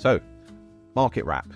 So, market wrap.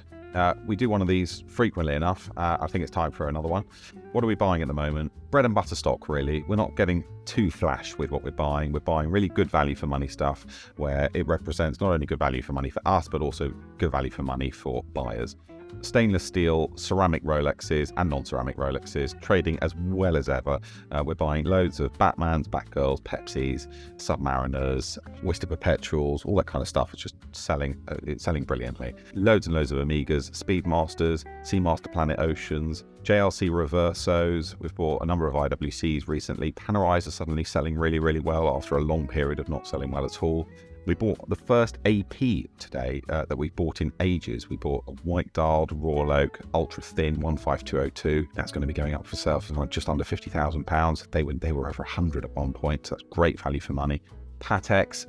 We do one of these frequently enough. I think it's time for another one. What are we buying at the moment? Bread and butter stock, really. We're not getting too flash with what we're buying. We're buying really good value for money stuff where it represents not only good value for money for us, but also good value for money for buyers. Stainless steel, ceramic Rolexes and non-ceramic Rolexes, trading as well as ever. We're buying loads of Batmans, Batgirls, Pepsis, Submariners, Oyster Perpetuals, all that kind of stuff. It's just selling, it's selling brilliantly. Loads and loads of Omegas, Speedmasters, Seamaster Planet Oceans, JLC Reversos. We've bought a number of IWCs recently. Panerais are suddenly selling really, really well after a long period of not selling well at all. We bought the first AP today that we've bought in ages. We bought a white dialed Royal Oak ultra thin 15202. That's going to be going up for sale for just under £50,000. They were over 100 at one point, so that's great value for money. Patex,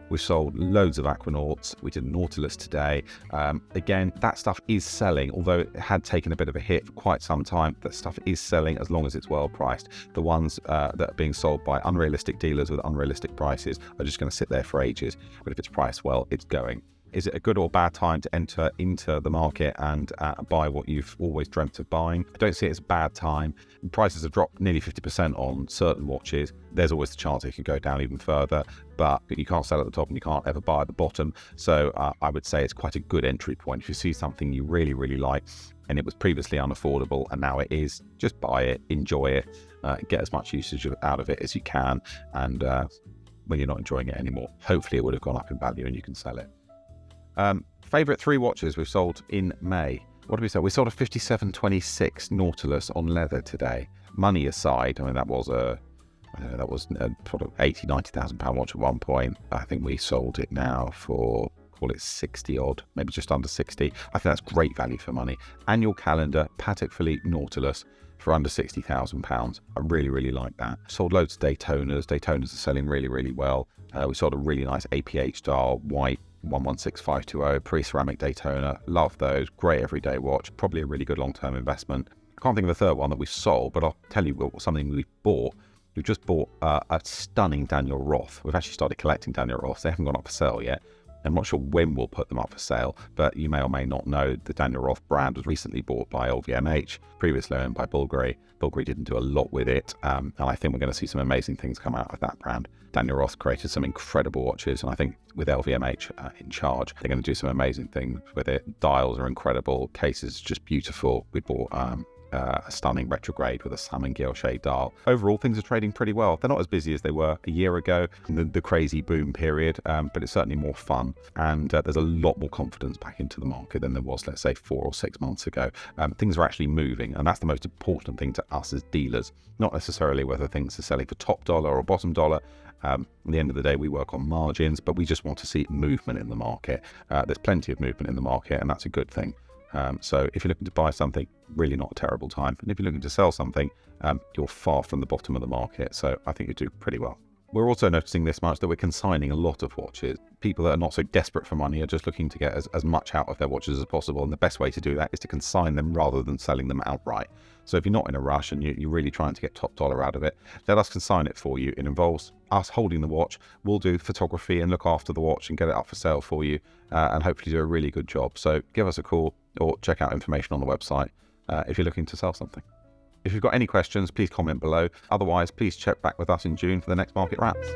we sold loads of Aquanauts. We did Nautilus today. Again, that stuff is selling, although it had taken a bit of a hit for quite some time. That stuff is selling as long as it's well priced. The ones that are being sold by unrealistic dealers with unrealistic prices are just going to sit there for ages. But if it's priced well, it's going. Is it a good or bad time to enter into the market and buy what you've always dreamt of buying? I don't see it as a bad time. Prices have dropped nearly 50% on certain watches. There's always the chance it could go down even further, but you can't sell at the top and you can't ever buy at the bottom. So I would say it's quite a good entry point. If you see something you really, really like and it was previously unaffordable and now it is, just buy it, enjoy it, get as much usage out of it as you can. And when you're not enjoying it anymore, hopefully it would have gone up in value and you can sell it. Favorite 3 watches we've sold in May. What did we sell? We sold a 5726 Nautilus on leather today. Money aside, I mean, that was a sort of 80, 90,000 pound watch at one point. I think we sold it now for, call it 60 odd, maybe just under 60. I think that's great value for money. Annual calendar, Patek Philippe Nautilus for under £60,000. I really, really like that. Sold loads of Daytonas. Daytonas are selling really, really well. We sold a really nice APH dial, white 116520, pre-ceramic Daytona. Love those. Great everyday watch. Probably a really good long-term investment. I can't think of a third one that we sold, but I'll tell you something we bought. We've just bought a stunning Daniel Roth. We've actually started collecting Daniel Roths. They haven't gone up for sale yet. I'm not sure when we'll put them up for sale, but you may or may not know the Daniel Roth brand was recently bought by LVMH, previously owned by Bulgari. Bulgari didn't do a lot with it, and I think we're going to see some amazing things come out of that brand. Daniel Roth created some incredible watches, and I think with LVMH in charge, they're going to do some amazing things with it. Dials are incredible, cases just beautiful. We bought a stunning retrograde with a salmon guilloche dial. Overall, things are trading pretty well. They're not as busy as they were a year ago, the crazy boom period, but it's certainly more fun. And there's a lot more confidence back into the market than there was, let's say, 4 or 6 months ago. Things are actually moving, and that's the most important thing to us as dealers, not necessarily whether things are selling for top dollar or bottom dollar. At the end of the day, we work on margins, but we just want to see movement in the market. There's plenty of movement in the market, and that's a good thing. So if you're looking to buy something, really not a terrible time. And if you're looking to sell something, you're far from the bottom of the market. So I think you do pretty well. We're also noticing this much that we're consigning a lot of watches. People that are not so desperate for money are just looking to get as much out of their watches as possible. And the best way to do that is to consign them rather than selling them outright. So if you're not in a rush and you're really trying to get top dollar out of it, let us consign it for you. It involves us holding the watch. We'll do photography and look after the watch and get it up for sale for you, and hopefully do a really good job. So give us a call or check out information on the website if you're looking to sell something. If you've got any questions, please comment below. Otherwise, please check back with us in June for the next market wraps.